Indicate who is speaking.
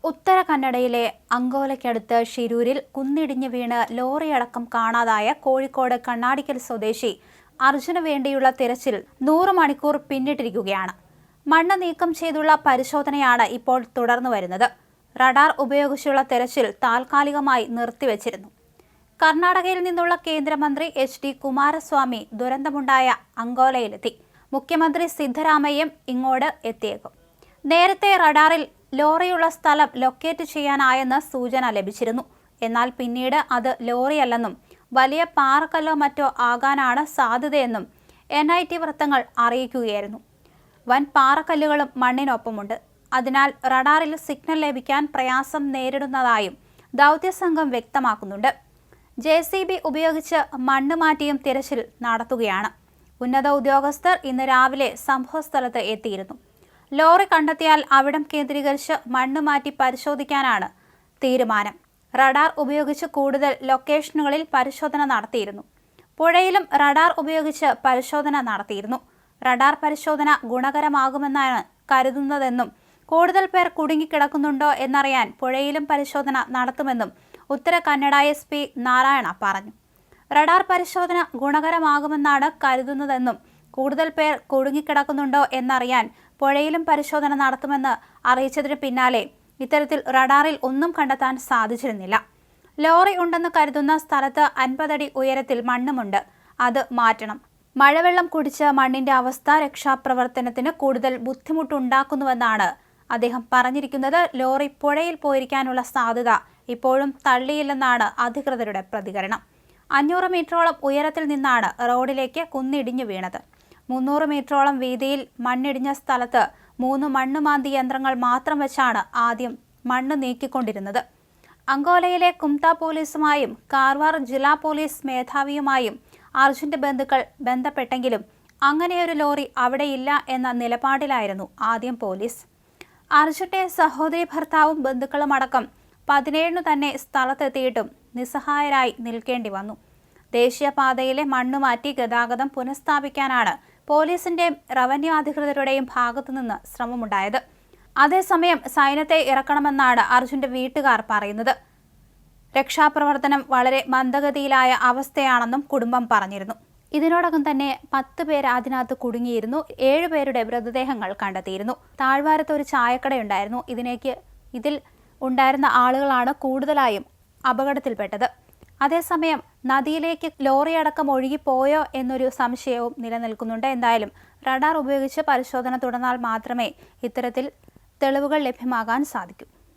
Speaker 1: ഉത്തര കന്നഡയിലെ അങ്കോലയ്ക്കടുത്ത് ഷിരൂരിൽ കുന്നിടിഞ്ഞ് വീണ് ലോറിയടക്കം കാണാതായ കോഴിക്കോട് കണ്ണാടിക്കൽ സ്വദേശി അർജുന് വേണ്ടിയുള്ള തിരച്ചിൽ 100 മണിക്കൂർ പിന്നിട്ടിരിക്കുകയാണ്. മണ്ണ് നീക്കം ചെയ്തുള്ള പരിശോധനയാണ് ഇപ്പോൾ തുടർന്നു വരുന്നത്. റഡാർ ഉപയോഗിച്ചുള്ള തിരച്ചിൽ താൽക്കാലികമായി നിർത്തിവച്ചിരുന്നു. കർണാടകയിൽ നിന്നുള്ള കേന്ദ്രമന്ത്രി HD കുമാരസ്വാമി ദുരന്തമുണ്ടായ അങ്കോലയിലെത്തി. മുഖ്യമന്ത്രി സിദ്ധരാമയ്യയും ഇങ്ങോട്ട് എത്തിയേക്കും. നേരത്തെ റഡാറിൽ ലോറിയുള്ള സ്ഥലം ലൊക്കേറ്റ് ചെയ്യാനായെന്ന് സൂചന ലഭിച്ചിരുന്നു. എന്നാൽ പിന്നീട് അത് ലോറിയല്ലെന്നും വലിയ പാറക്കല്ലോ മറ്റോ ആകാനാണ് സാധ്യതയെന്നും NIT വൃത്തങ്ങൾ അറിയിക്കുകയായിരുന്നു. വൻ പാറക്കല്ലുകളും മണ്ണിനൊപ്പമുണ്ട്. അതിനാൽ റഡാറിൽ സിഗ്നൽ ലഭിക്കാൻ പ്രയാസം നേരിടുന്നതായും ദൗത്യസംഘം വ്യക്തമാക്കുന്നുണ്ട്. JCB ഉപയോഗിച്ച് മണ്ണ് മാറ്റിയും തിരച്ചിൽ നടത്തുകയാണ്. ഉന്നത ഉദ്യോഗസ്ഥർ ഇന്ന് രാവിലെ സംഭവസ്ഥലത്ത് എത്തിയിരുന്നു. ലോറി കണ്ടെത്തിയാൽ അവിടം കേന്ദ്രീകരിച്ച് മണ്ണ് മാറ്റി പരിശോധിക്കാനാണ് തീരുമാനം. റഡാർ ഉപയോഗിച്ച് കൂടുതൽ ലൊക്കേഷനുകളിൽ പരിശോധന നടത്തിയിരുന്നു. പുഴയിലും റഡാർ ഉപയോഗിച്ച് പരിശോധന നടത്തിയിരുന്നു. റഡാർ പരിശോധന ഗുണകരമാകുമെന്നാണ് കരുതുന്നതെന്നും കൂടുതൽ പേർ കുടുങ്ങിക്കിടക്കുന്നുണ്ടോ എന്നറിയാൻ പുഴയിലും പരിശോധന നടത്തുമെന്നും ഉത്തര കന്നഡ SP നാരായണ പറഞ്ഞു. റഡാർ പരിശോധന ഗുണകരമാകുമെന്നാണ് കരുതുന്നതെന്നും കൂടുതൽ പേർ കുടുങ്ങിക്കിടക്കുന്നുണ്ടോ എന്നറിയാൻ പുഴയിലും പരിശോധന നടത്തുമെന്ന് അറിയിച്ചതിന് പിന്നാലെ ഇത്തരത്തിൽ റഡാറിൽ ഒന്നും കണ്ടെത്താൻ സാധിച്ചിരുന്നില്ല. ലോറി ഉണ്ടെന്ന് കരുതുന്ന സ്ഥലത്ത് 50 അടി ഉയരത്തിൽ മണ്ണുമുണ്ട്. അത് മാറ്റണം. മഴവെള്ളം കുടിച്ച മണ്ണിന്റെ അവസ്ഥ രക്ഷാപ്രവർത്തനത്തിന് കൂടുതൽ ബുദ്ധിമുട്ടുണ്ടാക്കുന്നുവെന്നാണ് അദ്ദേഹം പറഞ്ഞിരിക്കുന്നത്. ലോറി പുഴയിൽ പോയിരിക്കാനുള്ള സാധ്യത ഇപ്പോഴും തള്ളിയില്ലെന്നാണ് അധികൃതരുടെ പ്രതികരണം. 500 മീറ്ററോളം ഉയരത്തിൽ നിന്നാണ് റോഡിലേക്ക് കുന്നിടിഞ്ഞു വീണത്. 300 മീറ്ററോളം വീതിയിൽ മണ്ണിടിഞ്ഞ സ്ഥലത്ത് 3 മണ്ണുമാന്തി യന്ത്രങ്ങൾ മാത്രം വെച്ചാണ് ആദ്യം മണ്ണ് നീക്കിക്കൊണ്ടിരുന്നത്. അങ്കോലയിലെ കുംത പോലീസുമായും കാർവാർ ജില്ലാ പോലീസ് മേധാവിയുമായും അർജുന്റെ ബന്ധുക്കൾ ബന്ധപ്പെട്ടെങ്കിലും അങ്ങനെയൊരു ലോറി അവിടെയില്ല എന്ന നിലപാടിലായിരുന്നു ആദ്യം പോലീസ്. അർജുന്റെ സഹോദരി ഭർത്താവും ബന്ധുക്കളും അടക്കം 17 തന്നെ സ്ഥലത്തെത്തിയിട്ടും നിസ്സഹായരായി നിൽക്കേണ്ടി വന്നു. ദേശീയപാതയിലെ മണ്ണുമാറ്റി ഗതാഗതം പുനഃസ്ഥാപിക്കാനാണ് പോലീസിന്റെയും റവന്യൂ അധികൃതരുടെയും ഭാഗത്തുനിന്ന് ശ്രമമുണ്ടായത്. അതേസമയം സൈന്യത്തെ ഇറക്കണമെന്നാണ് അർജുന്റെ വീട്ടുകാർ പറയുന്നത്. രക്ഷാപ്രവർത്തനം വളരെ മന്ദഗതിയിലായ അവസ്ഥയാണെന്നും കുടുംബം പറഞ്ഞിരുന്നു. ഇതിനോടകം തന്നെ 10 പേർ അതിനകത്ത് കുടുങ്ങിയിരുന്നു. 7 പേരുടെ മൃതദേഹങ്ങൾ കണ്ടെത്തിയിരുന്നു. താഴ്വാരത്ത് ഒരു ചായക്കടയുണ്ടായിരുന്നു. ഇതിൽ ഉണ്ടായിരുന്ന ആളുകളാണ് കൂടുതലായും അപകടത്തിൽപ്പെട്ടത്. അതേസമയം നദിയിലേക്ക് ലോറിയടക്കം ഒഴുകിപ്പോയോ എന്നൊരു സംശയവും നിലനിൽക്കുന്നുണ്ട്. എന്തായാലും റഡാർ ഉപയോഗിച്ച് പരിശോധന തുടർന്നാൽ മാത്രമേ ഇത്തരത്തിൽ തെളിവുകൾ ലഭ്യമാകാൻ സാധിക്കൂ.